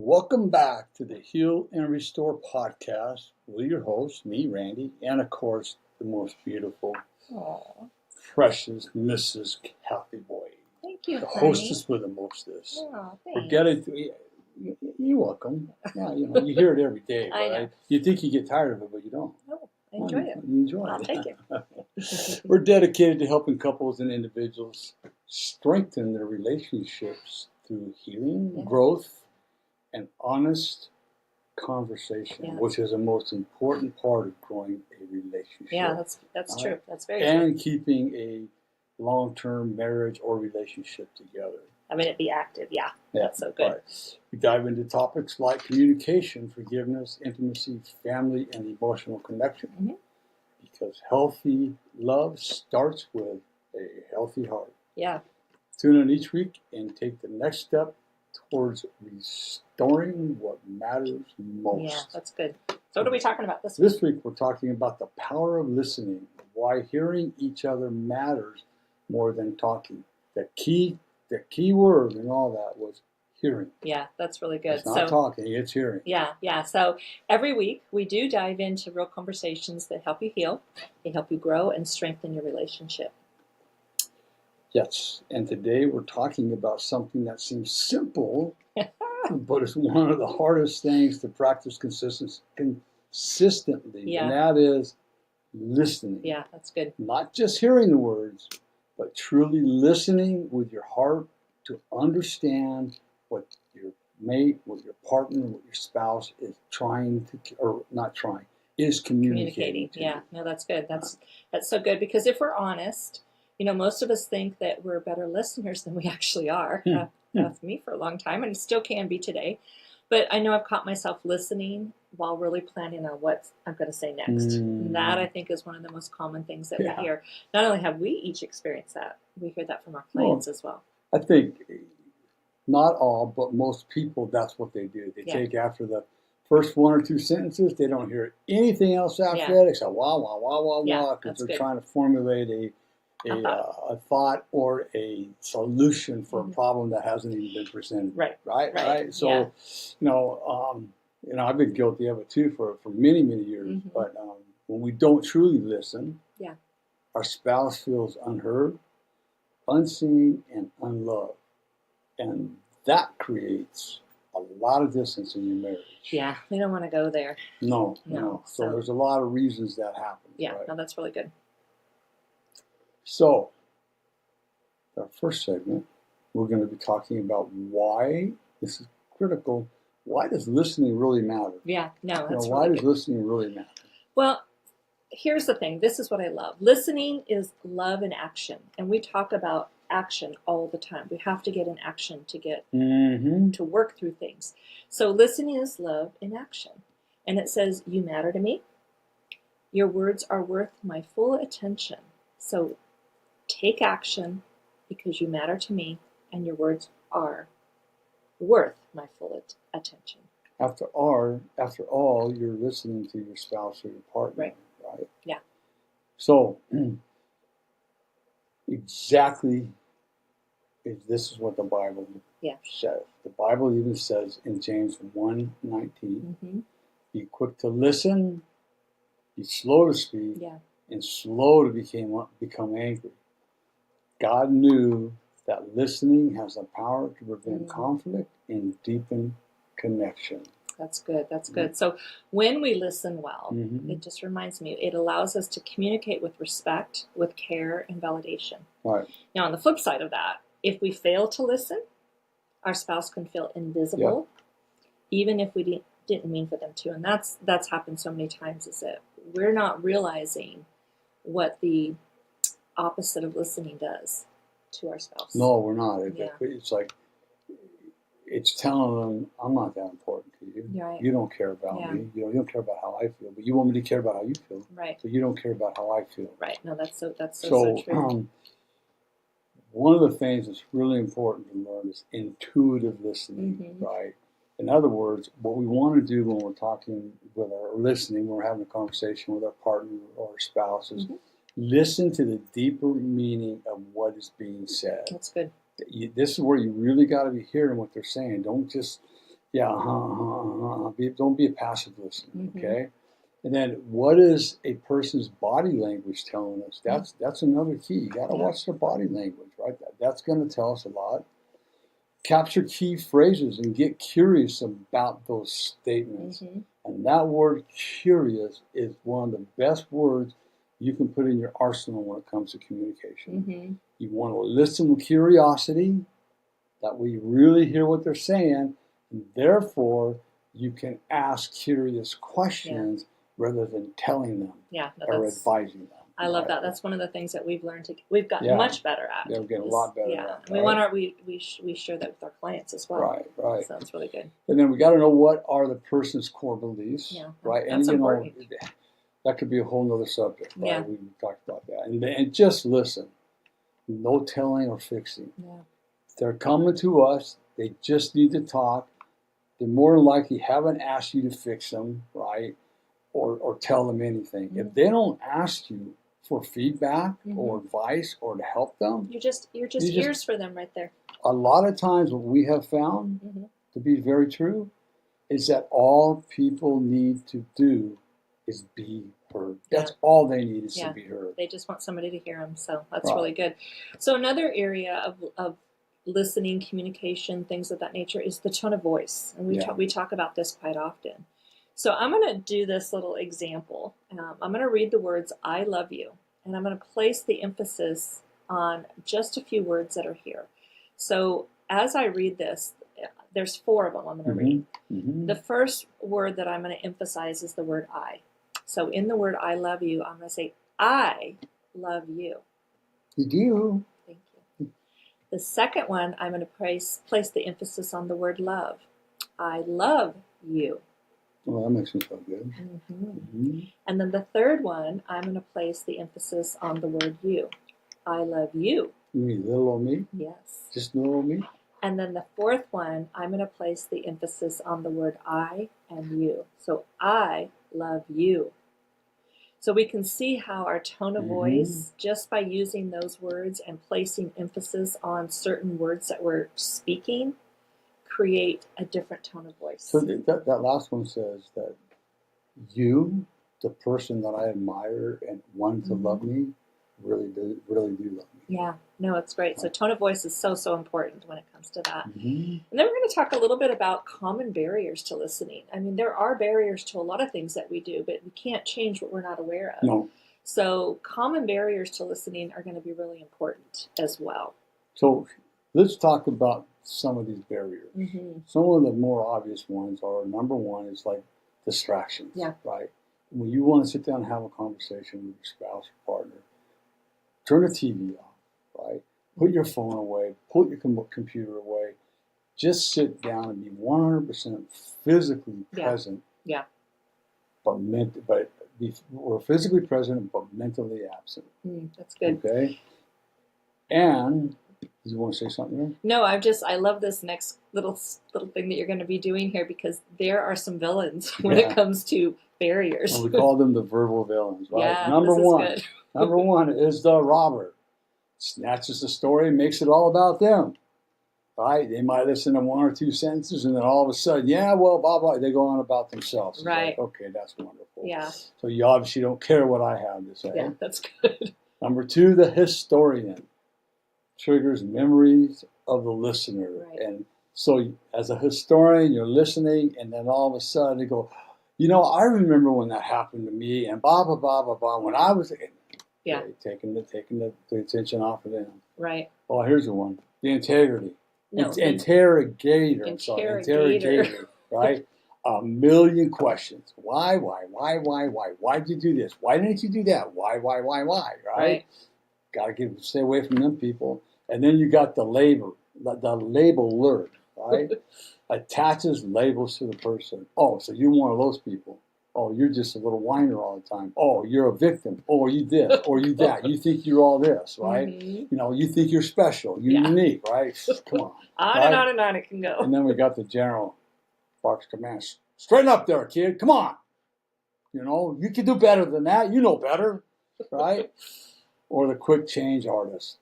Welcome back to the Heal and Restore podcast with your host, me, Randy, and of course, the most beautiful, Aw, precious Mrs. Kathy Boyd, thank you, the honey. hostess with the mostest. Aw, We're thanks. getting to, you're welcome. Yeah, you hear it every day, I know. right? You think you get tired of it, but you don't. Oh, I enjoy it. You enjoy I'll it. take it. We're dedicated to helping couples and individuals strengthen their relationships through healing, Yeah. growth, and honest conversation, Yeah. which is the most important part of growing a relationship. Yeah, that's All true. right. That's very true. And keeping a long-term marriage or relationship together. Having it be active, yeah. That's so good. Right. We dive into topics like communication, forgiveness, intimacy, family, and emotional connection. Mhm. Because healthy love starts with a healthy heart. Yeah. Tune in each week and take the next step towards restoring what matters most. Yeah, that's good. So what are we talking about this week? This week we're talking about the power of listening, why hearing each other matters more than talking. The key word in all that was hearing. Yeah, that's really good. It's not talking, it's hearing. Yeah. So every week we do dive into real conversations that help you heal, they help you grow and strengthen your relationship. Yes, and today we're talking about something that seems simple, but it's one of the hardest things to practice consistently, Yeah. and that is listening. Yeah, that's good. Not just hearing the words, but truly listening with your heart to understand what your mate, what your partner, what your spouse is trying to, or not trying, is communicating to Yeah, you. no, that's good. That's so good because if we're honest, most of us think that we're better listeners than we actually are. That's me for a long time, and still can be today. But I know I've caught myself listening while really planning on what I'm going to say next. And that, I think, is one of the most common things that we hear. Not only have we each experienced that, we hear that from our clients as well. I think not all, but most people, that's what they do. They take after the first one or two sentences, they don't hear anything else after that except wah, because they're trying to formulate a thought or a solution for a problem that hasn't even been presented. Right. So, I've been guilty of it too for many, many years. Mm-hmm. But when we don't truly listen, Yeah. our spouse feels unheard, unseen, and unloved. And that creates a lot of distance in your marriage. Yeah, we don't want to go there. No. So there's a lot of reasons that happens. Yeah, right? no, that's really good. So, our first segment, we're going to be talking about why, this is critical, why does listening really matter? Yeah, no, that's why really does good. listening really matter? Well, here's the thing. This is what I love. Listening is love in action. And we talk about action all the time. We have to get in action to get to work through things. So listening is love in action. And it says, you matter to me. Your words are worth my full attention. So take action because you matter to me and your words are worth my full attention. After all, you're listening to your spouse or your partner, right? Yeah. So, exactly, this is what the Bible says. The Bible even says in James 1:19, be quick to listen, be slow to speak, and slow to become angry. God knew that listening has the power to prevent conflict and deepen connection. That's good. That's good. So when we listen well, it just reminds me, it allows us to communicate with respect, with care, and validation. Right. Now, on the flip side of that, if we fail to listen, our spouse can feel invisible, even if we didn't mean for them to. And that's happened so many times, is that we're not realizing what the opposite of listening does to our spouse. No, we're not. It's like, it's telling them, I'm not that important to you. Right. You don't care about me. You don't care about how I feel, but you want me to care about how you feel. Right. So you don't care about how I feel. Right. No, that's so true. One of the things that's really important to learn is intuitive listening, right? In other words, what we want to do when we're talking with our listening, when we're having a conversation with our partner or our spouse, is listen to the deeper meaning of what is being said. That's good. This is where you really got to be hearing what they're saying. Don't just Yeah, don't be a passive listener, okay? And then what is a person's body language telling us? That's another key. You got to watch their body language, right? That's going to tell us a lot. Capture key phrases and get curious about those statements. And that word curious is one of the best words you can put in your arsenal when it comes to communication. You want to listen with curiosity, that we really hear what they're saying, and therefore you can ask curious questions rather than telling them or advising them. I love that. That's one of the things that we've learned we've gotten much better at. Yeah, we're getting a lot better at. Right? We want we share that with our clients as well. Right. So that's really good. And then we got to know what are the person's core beliefs, right? That's important. That could be a whole nother subject, right? Yeah. We talked about that. And just listen. No telling or fixing. Yeah. If they're coming to us, they just need to talk. They more than likely haven't asked you to fix them, right? Or tell them anything. If they don't ask you for feedback or advice or to help them, you're just ears for them right there. A lot of times what we have found to be very true is that all people need to do is be heard. That's all they need is to be heard. They just want somebody to hear them. So that's really good. So another area of listening, communication, things of that nature is the tone of voice. And we talk about this quite often. So I'm going to do this little example. I'm going to read the words, I love you. And I'm going to place the emphasis on just a few words that are here. So as I read this, there's 4 of them I'm going to read. The first word that I'm going to emphasize is the word I. So in the word I love you, I'm going to say, I love you. You do. Thank you. The second one, I'm going to place the emphasis on the word love. I love you. Well, that makes me feel good. And then the third one, I'm going to place the emphasis on the word you. I love you. You mean little old me? Yes. Just little old me? And then the fourth one, I'm going to place the emphasis on the word I and you. So I love you. So we can see how our tone of voice, just by using those words and placing emphasis on certain words that we're speaking, create a different tone of voice. So that last one says that you, the person that I admire and want to love me, really do love me. Yeah, no, it's great. So tone of voice is so important when it comes to that. And then we're going to talk a little bit about common barriers to listening. I mean, there are barriers to a lot of things that we do, but we can't change what we're not aware of. No. So common barriers to listening are going to be really important as well. So let's talk about some of these barriers. Some of the more obvious ones are, number one is like distractions, right? When you want to sit down and have a conversation with your spouse or partner, turn the TV off, right? Put your phone away, put your computer away. Just sit down and be 100% physically present. Yeah. We're physically present but mentally absent. That's good. Okay. And did you want to say something there? No, I love this next little thing that you're going to be doing here, because there are some villains when it comes to barriers. Well, we call them the verbal villains, right? Yeah, Number this is one. good. Number one is the robber. Snatches the story and makes it all about them. Right? They might listen to 1 or 2 sentences and then all of a sudden, blah, blah, they go on about themselves. It's right. Like, okay, that's wonderful. Yeah. So you obviously don't care what I have to say. Yeah, that's good. Number 2, the historian. Triggers memories of the listener. Right. And so as a historian, you're listening and then all of a sudden they go, I remember when that happened to me and blah, blah, blah, blah, blah. When I was... Yeah. Taking the attention off of them. Right. Oh, here's the one. The integrity. No, Interrogator. Right? A million questions. Why? Why'd you do this? Why didn't you do that? Why? Right? Got to stay away from them people. And then you got the labeler, right? Attaches labels to the person. Oh, so you're one of those people. Oh, you're just a little whiner all the time. Oh, you're a victim. Oh, you this, or you that. You think you're all this, right? You think you're special. You're unique, right? Come on. On and on it can go. And then we got the general Parks command. Straighten up there, kid. Come on. You can do better than that. You know better, right? Or the quick change artist.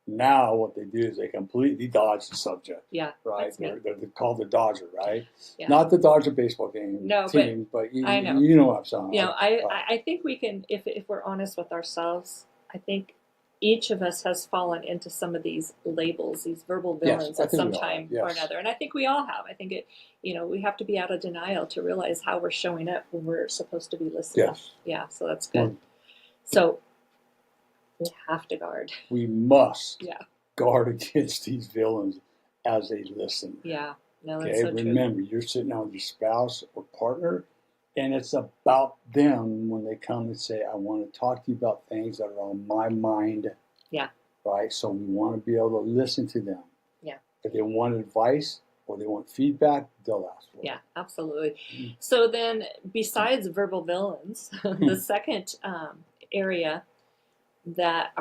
Now what they do is they completely dodge the subject. Yeah, right. They're called the Dodger, right? Yeah. Not the Dodger baseball game team, but you know what I'm saying. You know, I think we can, if we're honest with ourselves, I think each of us has fallen into some of these labels, these verbal villains at some time or another. And I think we all have. I think we have to be out of denial to realize how we're showing up when we're supposed to be listening. Yes. Yeah, so that's good. So we have to guard. We must guard against these villains as they listen. Yeah. No, that's so true. Remember, you're sitting down with your spouse or partner, and it's about them when they come and say, I want to talk to you about things that are on my mind. Yeah. Right? So we want to be able to listen to them. Yeah. If they want advice or they want feedback, they'll ask for it. Yeah, absolutely. Mm-hmm. So then, besides verbal villains, the second area that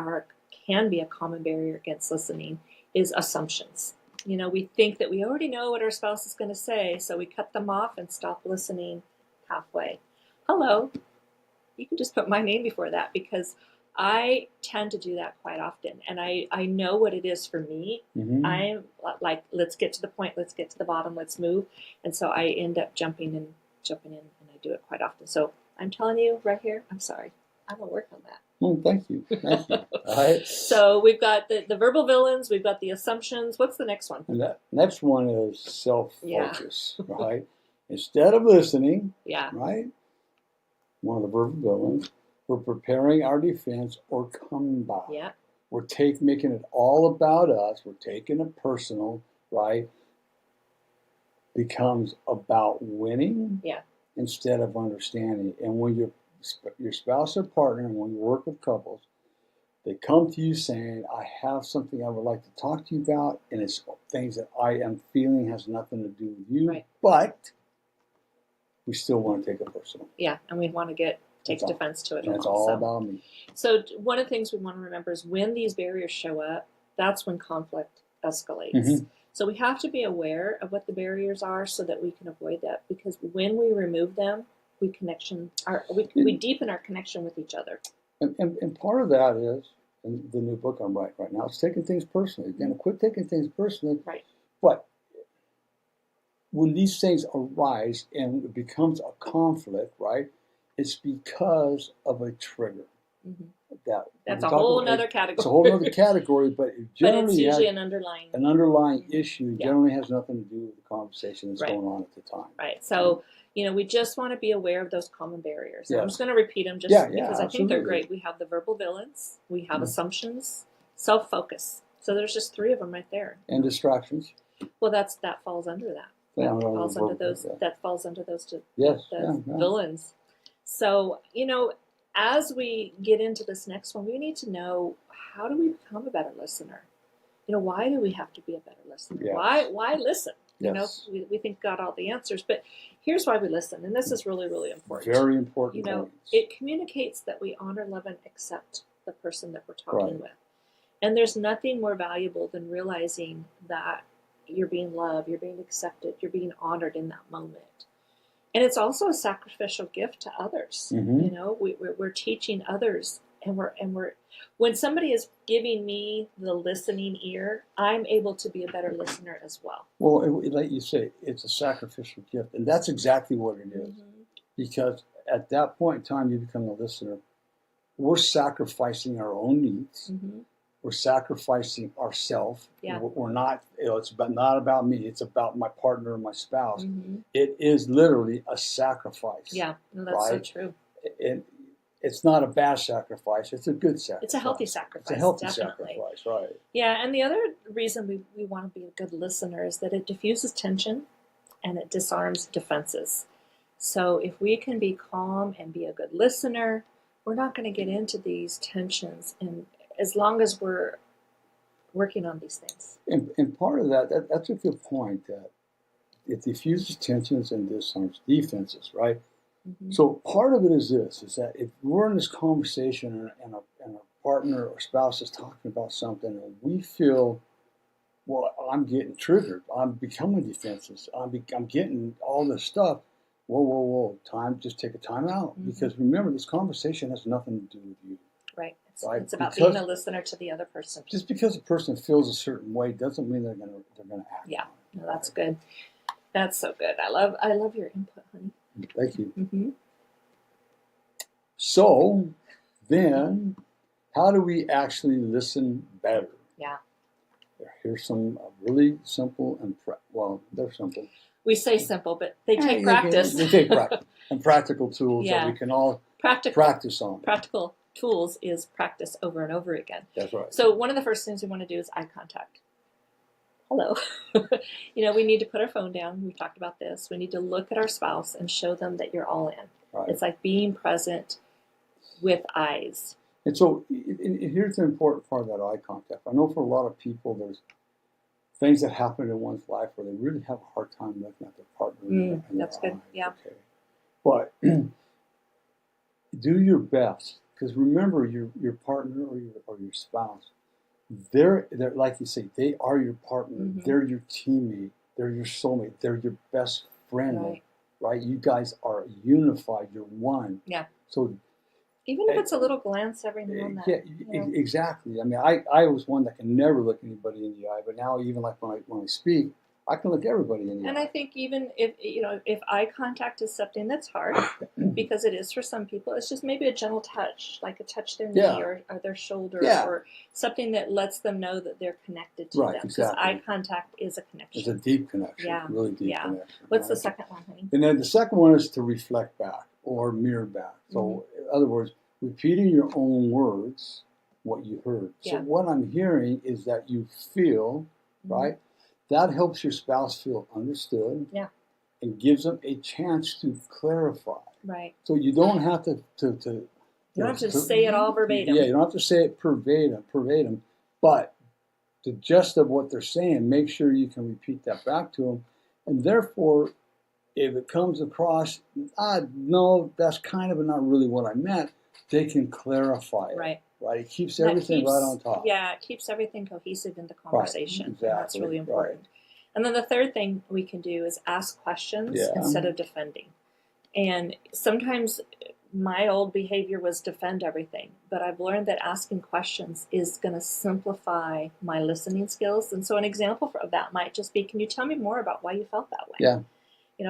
can be a common barrier against listening is assumptions. You know, we think that we already know what our spouse is going to say, so we cut them off and stop listening halfway. Hello. You can just put my name before that, because I tend to do that quite often. And I know what it is for me. Mm-hmm. I'm like, let's get to the point, let's get to the bottom, let's move. And so I end up jumping in, and I do it quite often. So I'm telling you right here, I'm sorry. I'm going to work on that. Well, thank you. Thank you. All right. So we've got the verbal villains, we've got the assumptions. What's the next one? And that next one is self-focus, right? Instead of listening, right? One of the verbal villains, we're preparing our defense or comeback. Yeah. We're making it all about us. We're taking it personal, right? Becomes about winning instead of understanding. And when your spouse or partner, and when you work with couples, they come to you saying, I have something I would like to talk to you about, and it's things that I am feeling has nothing to do with you, but we still want to take it personal. Yeah, and we want to take defense to it. And it's all about me. So one of the things we want to remember is when these barriers show up, that's when conflict escalates. Mm-hmm. So we have to be aware of what the barriers are so that we can avoid that, because when we remove them, we deepen our connection with each other. And part of that is, in the new book I'm writing right now, it's taking things personally. Again, quit taking things personally. Right. But when these things arise and it becomes a conflict, right, it's because of a trigger. Mm-hmm. That's a whole other category. It's a whole other category, but it generally it's usually an underlying issue. Generally has nothing to do with the conversation that's going on at the time. Right. So, we just want to be aware of those common barriers. Yes. I'm just going to repeat them because I think they're great. We have the verbal villains. We have assumptions, self-focus. So there's just 3 of them right there. And distractions. Well, that falls under that. That falls under those villains. So, as we get into this next one, we need to know, how do we become a better listener? Why do we have to be a better listener? Yes. Why listen? Yes. We think we got all the answers, but here's why we listen, and this is really, really important. Very important. It communicates that we honor, love, and accept the person that we're talking with. And there's nothing more valuable than realizing that you're being loved, you're being accepted, you're being honored in that moment. And it's also a sacrificial gift to others. Mm-hmm. We're teaching others, and we're when somebody is giving me the listening ear, I'm able to be a better listener as well. Well, like you say, it's a sacrificial gift, and that's exactly what it is. Mm-hmm. Because at that point in time, you become a listener. We're sacrificing our own needs. Mm-hmm. We're sacrificing ourselves. Yeah. We're not. It's not about me. It's about my partner and my spouse. Mm-hmm. It is literally a sacrifice. Yeah, no, that's so true. And it's not a bad sacrifice. It's a good sacrifice. It's a healthy sacrifice. It's a healthy sacrifice, right? Yeah, and the other reason we want to be a good listener is that it diffuses tension and it disarms defenses. So if we can be calm and be a good listener, we're not going to get into these tensions, and as long as we're working on these things. And part of that's a good point, that it diffuses tensions and disarms defenses, right? Mm-hmm. So part of it is this, is that if we're in this conversation and a partner or spouse is talking about something and we feel, well, I'm getting triggered, I'm becoming defensive, I'm getting all this stuff, whoa, just take a time out. Mm-hmm. Because remember, this conversation has nothing to do with you. Right. Right? It's about being a listener to the other person. Just because a person feels a certain way doesn't mean they're gonna act. Yeah, no, that's good. That's so good. I love your input, honey. Thank you. Mm-hmm. So then, how do we actually listen better? Yeah. Here's some really simple they're simple. We say simple, but they take practice. They take practice and practical tools that we can all practice on. Practical tools is practice over and over again. That's right. So one of the first things we want to do is eye contact. Hello. We need to put our phone down. We've talked about this. We need to look at our spouse and show them that you're all in. Right. It's like being present with eyes. And so here's the important part of that eye contact. I know for a lot of people, there's things that happen in one's life where they really have a hard time looking at their partner. That's good. Eyes. Yeah. Okay. But do your best, because remember, your partner or your spouse, they're like you say, they are your partner. Mm-hmm. They're your teammate. They're your soulmate. They're your best friend. Right? You guys are unified. You're one. Yeah. So even if it's a little glance every now and then. Yeah, exactly. I mean, I was one that can never look anybody in the eye, but now even like when I speak, I can look everybody in the eye. And I think even if eye contact is something that's hard, because it is for some people, it's just maybe a gentle touch, like a touch their knee or their shoulder, or something that lets them know that they're connected to them. Because eye contact is a connection. It's a deep connection, really deep connection. What's the second one, honey? And then the second one is to reflect back or mirror back. So in other words, repeating your own words, what you heard. So what I'm hearing is that you feel, right? That helps your spouse feel understood and gives them a chance to clarify. Right. So you don't have to you don't have to say it all verbatim. Yeah, you don't have to say it verbatim, but the gist of what they're saying, make sure you can repeat that back to them. And therefore, if it comes across, no, that's kind of not really what I meant, they can clarify it. Right. It keeps everything right on top. Yeah, it keeps everything cohesive in the conversation. Right, exactly. That's really important. Right. And then the third thing we can do is ask questions instead of defending. And sometimes my old behavior was defend everything, but I've learned that asking questions is going to simplify my listening skills. And so an example of that might just be, can you tell me more about why you felt that way? Yeah.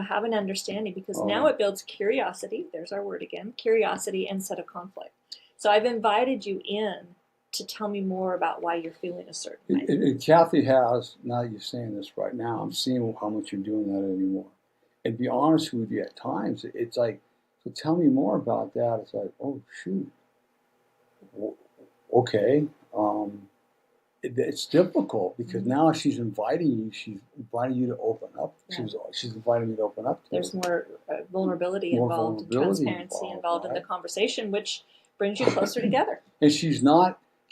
Have an understanding, because now it builds curiosity. There's our word again, curiosity instead of conflict. So I've invited you in to tell me more about why you're feeling a certain way. And Kathy has, now that you're saying this right now, I'm seeing how much you're doing that anymore. And to be honest with you, at times, it's like, so tell me more about that. It's like, oh, shoot. Okay. It's difficult because now she's inviting you to open up. Yeah. She's inviting you to open up. There's more vulnerability involved, and transparency involved in the conversation, which brings you closer together. And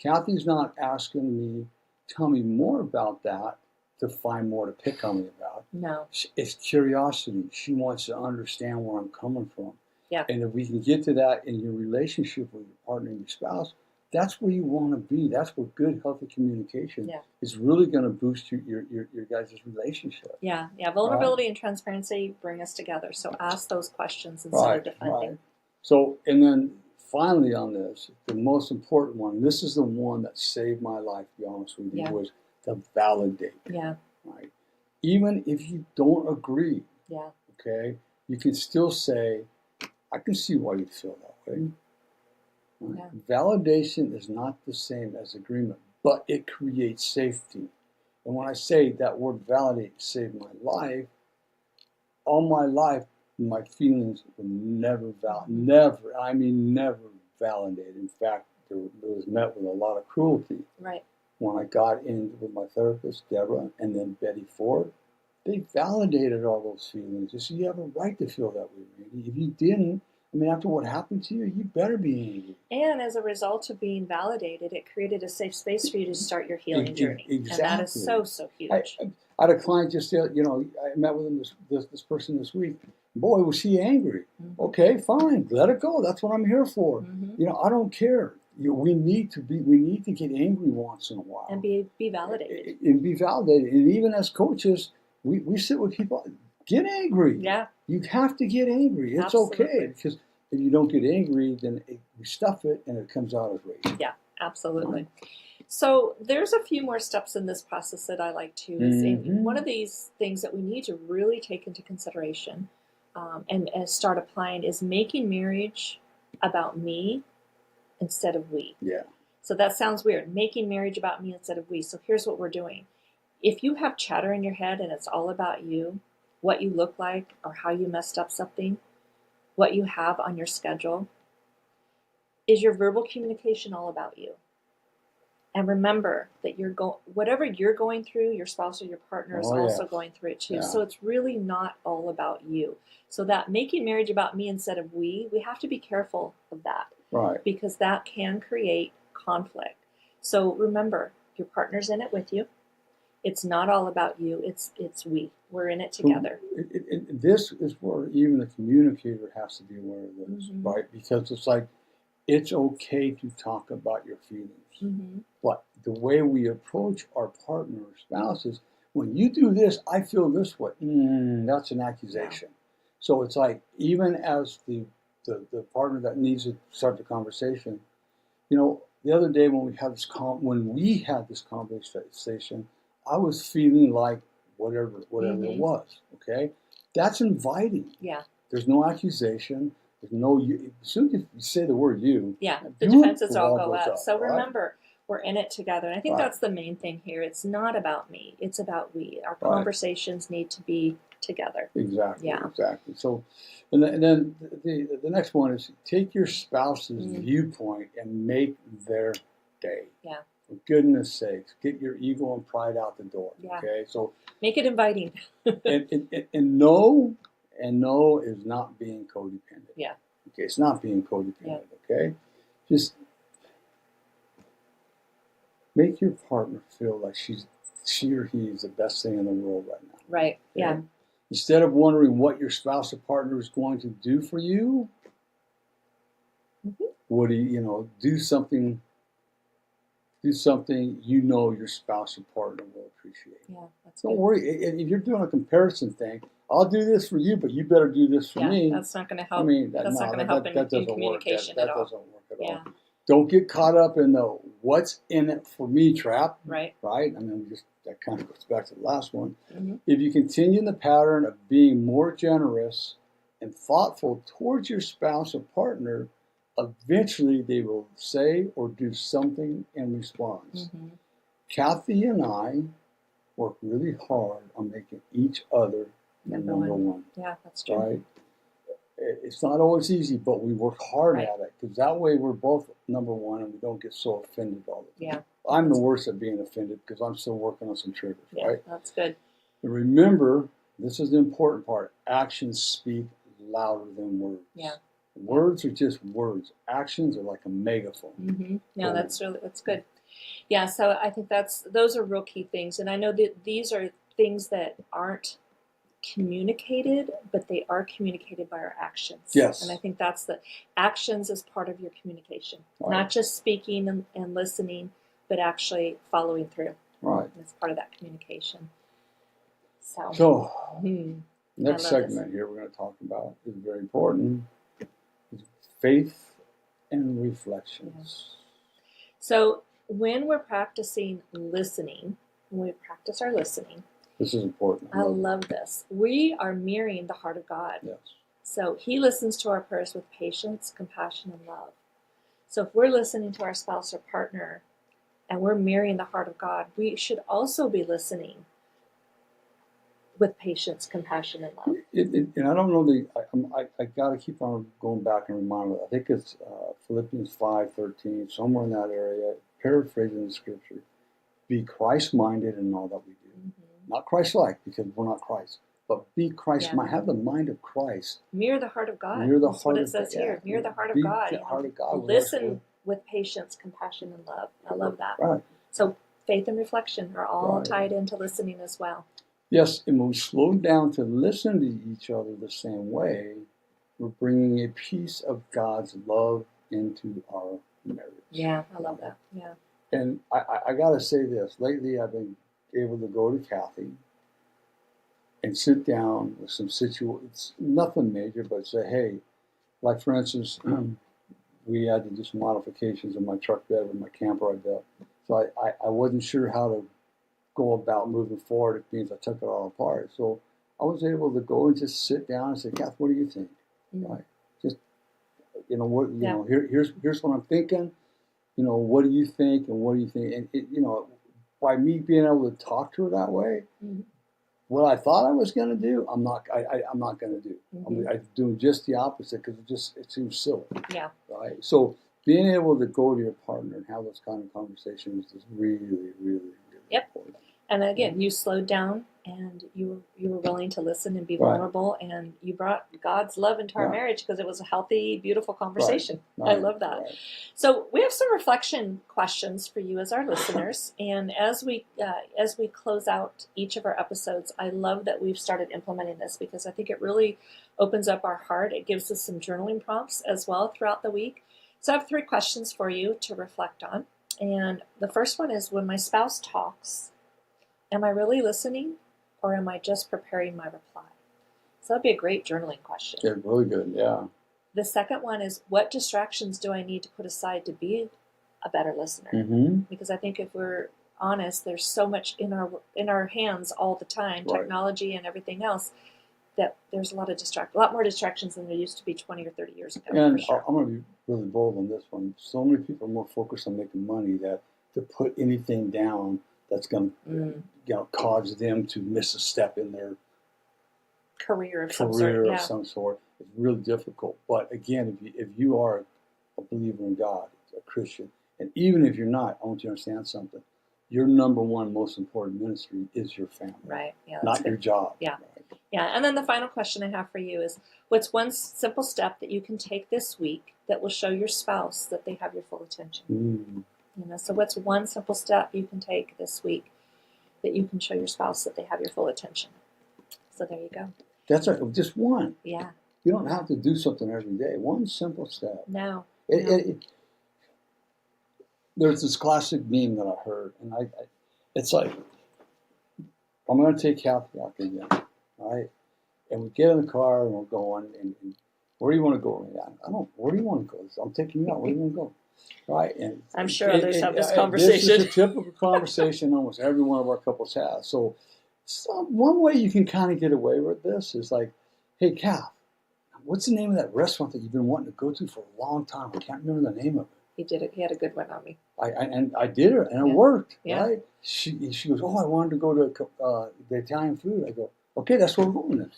Kathy's not asking me, tell me more about that to find more to pick on me about. No. It's curiosity. She wants to understand where I'm coming from. Yeah. And if we can get to that in your relationship with your partner and your spouse, that's where you want to be. That's where good, healthy communication is really going to boost your guys' relationship. Yeah. Vulnerability and transparency bring us together. So ask those questions instead of defending. Right. So, and then finally on this, the most important one, this is the one that saved my life, to be honest with you, was to validate. Yeah. Right. Even if you don't agree, okay, you can still say, I can see why you feel that way. Right? Yeah. Validation is not the same as agreement, but it creates safety. And when I say that word validate saved my life, all my life, my feelings were never validated. In fact, it was met with a lot of cruelty. Right. When I got in with my therapist, Deborah, and then Betty Ford, they validated all those feelings. They said, you have a right to feel that way, Randy. If you didn't, after what happened to you, you better be angry. And as a result of being validated, it created a safe space for you to start your healing journey. Exactly. And that is so, so huge. I had a client just, I met with him, this person this week. Boy, was he angry. Mm-hmm. Okay, fine, let it go. That's what I'm here for. Mm-hmm. I don't care. We need to get angry once in a while. And be validated. And be validated. And even as coaches, we sit with people, get angry. Yeah. You have to get angry. It's okay. Because if you don't get angry, then we stuff it and it comes out as rage. Yeah, absolutely. So there's a few more steps in this process that I like to. Mm-hmm. One of these things that we need to really take into consideration and start applying is making marriage about me instead of we. Yeah. So that sounds weird. Making marriage about me instead of we. So here's what we're doing. If you have chatter in your head and it's all about you, what you look like or how you messed up something, what you have on your schedule, is your verbal communication all about you? And remember that whatever you're going through, your spouse or your partner is also going through it too. Yeah. So it's really not all about you. So that making marriage about me instead of we have to be careful of that. Right. Because that can create conflict. So remember, your partner's in it with you. It's not all about you. It's we. We're in it together. This is where even the communicator has to be aware of this, mm-hmm. right? Because it's like, it's okay to talk about your feelings. Mm-hmm. But the way we approach our partner or spouses, when you do this, I feel this way. That's an accusation. Yeah. So it's like, even as the partner that needs to start the conversation, the other day when we had this conversation, I was feeling like whatever mm-hmm. it was. Okay, that's inviting. Yeah. There's no accusation. There's no. As soon as you say the word "you," yeah, the defenses all go up. So remember, we're in it together, and I think that's the main thing here. It's not about me. It's about we. Our conversations need to be together. Exactly. Yeah. Exactly. So, and then the next one is take your spouse's viewpoint and make their day. Yeah. For goodness sakes, get your ego and pride out the door. Yeah. Okay. So make it inviting. and no is not being codependent. Yeah. Okay. It's not being codependent. Yeah. Okay. Just make your partner feel like she or he is the best thing in the world right now. Right. Okay? Yeah. Instead of wondering what your spouse or partner is going to do for you, mm-hmm. Would he, do something your spouse or partner will appreciate. Yeah, that's Don't worry. If you're doing a comparison thing, I'll do this for you, but you better do this for me. That's not going to help. That's not going to help in communication at all. That doesn't work at all. Don't get caught up in the what's in it for me trap. Right. Right? I mean, that kind of goes back to the last one. Mm-hmm. If you continue in the pattern of being more generous and thoughtful towards your spouse or partner, eventually they will say or do something in response. Mm-hmm. Kathy and I work really hard on making each other number one. Yeah, that's true. Right? It's not always easy, but we work hard at it because that way we're both number one and we don't get so offended all the time. Yeah, I'm the worst at being offended because I'm still working on some triggers, right? That's good. And remember, this is the important part. Actions speak louder than words. Yeah. Words are just words. Actions are like a megaphone. Mm-hmm. No, that's good. Yeah, so I think those are real key things. And I know that these are things that aren't communicated, but they are communicated by our actions. Yes. And I think that's the actions as part of your communication. Right. Not just speaking and listening, but actually following through. Right. As part of that communication. So next segment here we're going to talk about is very important. Is faith and reflections. Yeah. So when we're practicing listening, when we practice our listening, this is important. I love this. We are mirroring the heart of God. Yes. So he listens to our prayers with patience, compassion, and love. So if we're listening to our spouse or partner and we're mirroring the heart of God, we should also be listening with patience, compassion, and love. And I don't know I got to keep on going back and remind me. I think it's Philippians 5:13, somewhere in that area, paraphrasing the scripture. Be Christ-minded in all that we do. Mm-hmm. Not Christ-like, because we're not Christ. But be Christ-minded. Have the mind of Christ. Mirror the heart of God. Mirror the That's heart what of it says God. here. Mirror the heart of God. The heart of God. Listen with patience, compassion, and love. I love that. Right. So faith and reflection are all tied into listening as well. Yes, and when we slow down to listen to each other the same way, we're bringing a piece of God's love into our marriage. Yeah, I love that. Yeah. And I got to say this. Lately, I've been able to go to Kathy and sit down with some situations, nothing major, but say, hey, like for instance, we had to do some modifications in my truck bed with my camper I built. So I wasn't sure how to go about moving forward. It means I took it all apart. So I was able to go and just sit down and say, Kath, what do you think? Right? Just, what, here's what I'm thinking. What do you think? And what do you think? And, by me being able to talk to her that way, what I thought I was going to do, I'm not going to do. I'm doing just the opposite because it seems silly. Yeah. Right. So being able to go to your partner and have those kind of conversations is really, really, really important. And again, you slowed down and you were willing to listen and be vulnerable, and you brought God's love into our marriage because it was a healthy, beautiful conversation. Right. I love that. Right. So we have some reflection questions for you as our listeners, and as we close out each of our episodes, I love that we've started implementing this because I think it really opens up our heart. It gives us some journaling prompts as well throughout the week. So I have 3 questions for you to reflect on, and the first one is, when my spouse talks, am I really listening, or am I just preparing my reply? So that'd be a great journaling question. Yeah, really good, yeah. The second one is, what distractions do I need to put aside to be a better listener? Because I think if we're honest, there's so much in our hands all the time, technology and everything else, that there's a lot more distractions than there used to be 20 or 30 years ago. And for sure. I'm going to be really bold on this one. So many people are more focused on making money that to put anything down that's going to cause them to miss a step in their career of some sort. It's really difficult. But again, if you are a believer in God, a Christian, and even if you're not, I want you to understand something. Your number one most important ministry is your family. Right. Yeah. Not your job. Yeah. Right? Yeah. And then the final question I have for you is, what's one simple step that you can take this week that will show your spouse that they have your full attention? So what's one simple step you can take this week that you can show your spouse that they have your full attention? So there you go. That's just one. Yeah. You don't have to do something every day. One simple step. No. There's this classic meme that I heard, and it's like, I'm going to take Kathy out again, right? And we get in the car and we're going, and where do you want to go? Where do you want to go? I'm taking you out. Where do you want to go? Right, and I'm sure others have this conversation. This is a typical conversation almost every one of our couples has. So one way you can kind of get away with this is like, hey, Kath, what's the name of that restaurant that you've been wanting to go to for a long time? I can't remember the name of it. He did it. He had a good one on me. I did it, and it worked. Yeah. Right? She goes, I wanted to go to the Italian food. I go, okay, that's where we're going.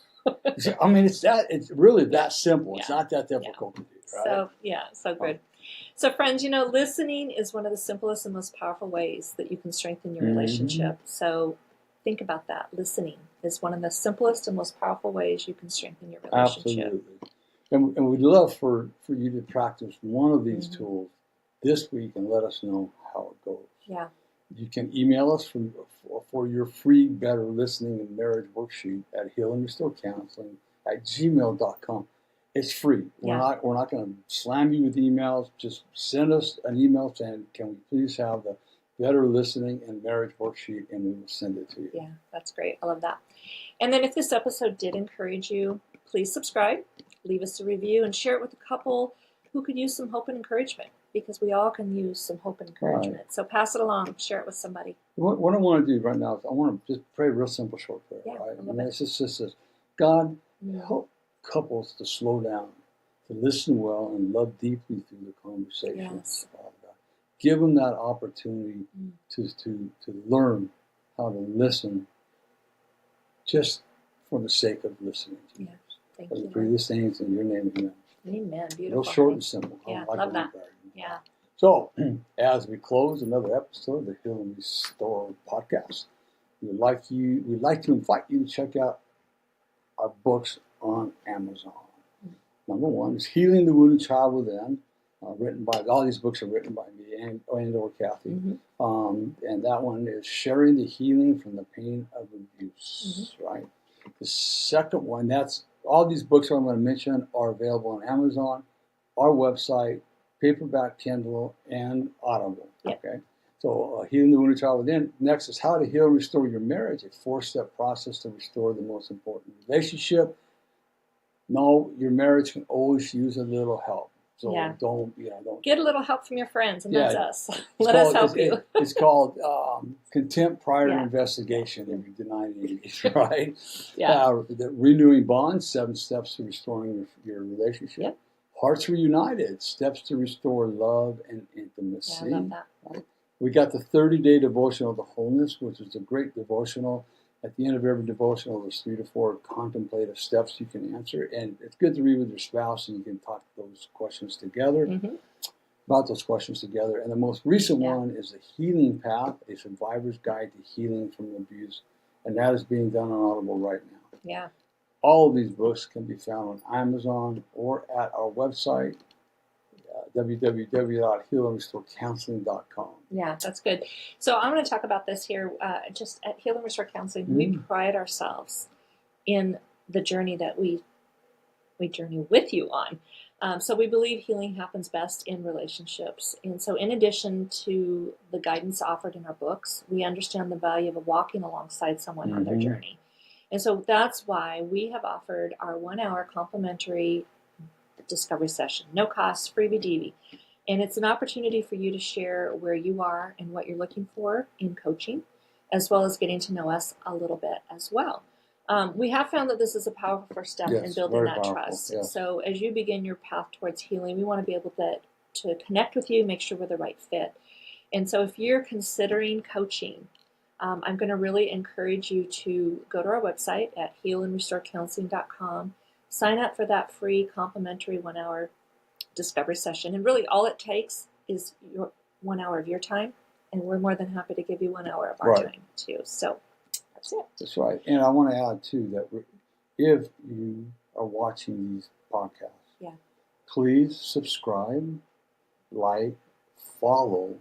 I mean, it's really that simple. It's not that difficult to do. Right? So good. So friends, listening is one of the simplest and most powerful ways that you can strengthen your relationship. So think about that. Listening is one of the simplest and most powerful ways you can strengthen your relationship. Absolutely. And we'd love for you to practice one of these tools this week and let us know how it goes. Yeah. You can email us for your free Better Listening and Marriage Worksheet at healingrestorecounseling@gmail.com. It's free. We're not going to slam you with emails. Just send us an email saying, can we please have the Better Listening and Marriage Worksheet, and we will send it to you. Yeah, that's great. I love that. And then if this episode did encourage you, please subscribe, leave us a review, and share it with a couple who could use some hope and encouragement, because we all can use some hope and encouragement. Right. So pass it along, share it with somebody. What I want to do right now is I want to just pray a real simple short prayer. Yeah, right? And it's just this: God, help couples to slow down, to listen well, and love deeply through the conversation. Yes. Give them that opportunity to learn how to listen, just for the sake of listening. Yeah, thank you. Pray these things in your name, amen. Amen. Beautiful. Real short and simple. Yeah, love that. Yeah. So, as we close another episode of the Heal and Restore podcast, we'd like to invite you to check out our books on Amazon. Number one is Healing the Wounded Child Within, written by, all these books are written by me and or Kathy. And that one is Sharing the Healing from the Pain of Abuse, right? The second one, all these books I'm going to mention are available on Amazon, our website, paperback, Kindle, and Audible. Yep. Okay. So Healing the Wounded Child Within. Next is How to Heal and Restore Your Marriage, a 4-step process to restore the most important relationship. No, your marriage can always use a little help. So don't get a little help from your friends, and that's us. Let us help you. It's called contempt prior to investigation. If you deny anything, right? The renewing bonds, 7 steps to restoring your relationship. Yep. Hearts Reunited, steps to restore love and intimacy. Yeah, I love that. Right? We got the 30-day devotional to wholeness, which is a great devotional. At the end of every devotional, there's 3 to 4 contemplative steps you can answer. And it's good to read with your spouse, and you can talk those questions together, about those questions together. And the most recent one is The Healing Path, a survivor's guide to healing from abuse. And that is being done on Audible right now. Yeah. All of these books can be found on Amazon or at our website, www.healandrestorecounseling.com. Yeah, that's good. So I'm going to talk about this here. Just at Heal and Restore Counseling, we pride ourselves in the journey that we journey with you on. So we believe healing happens best in relationships. And so in addition to the guidance offered in our books, we understand the value of walking alongside someone on their journey. And so that's why we have offered our 1-hour complimentary discovery session, no cost, freebie-deebie. And it's an opportunity for you to share where you are and what you're looking for in coaching, as well as getting to know us a little bit as well. We have found that this is a powerful first step in building that trust. Yes. So as you begin your path towards healing, we want to be able to connect with you, make sure we're the right fit. And so if you're considering coaching, I'm going to really encourage you to go to our website at healandrestorecounseling.com. Sign up for that free complimentary 1-hour discovery session. And really all it takes is your 1 hour of your time. And we're more than happy to give you 1 hour of our time too. So that's it. That's right. And I want to add too that if you are watching these podcasts, please subscribe, like, follow,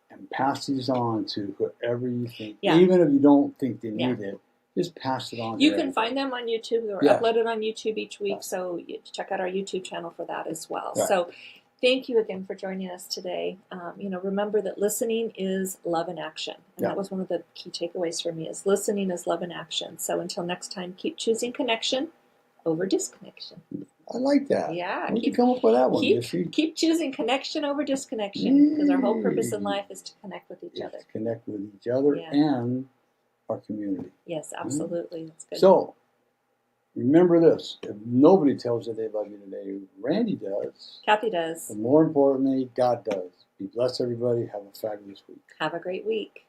and pass these on to whoever you think, even if you don't think they need it. Just pass it on. You can find them on YouTube. They're uploaded on YouTube each week, so you check out our YouTube channel for that as well. So thank you again for joining us today. Remember that listening is love in action. And that was one of the key takeaways for me, is listening is love in action. So until next time, keep choosing connection over disconnection. I like that. Yeah. Where'd you come up with that one, Keep choosing connection over disconnection, because our whole purpose in life is to connect with each other. To connect with each other and our community. Yes, absolutely. That's good. So, remember this. If nobody tells you they love you today, Randy does. Kathy does. And more importantly, God does. Be blessed, everybody. Have a fabulous week. Have a great week.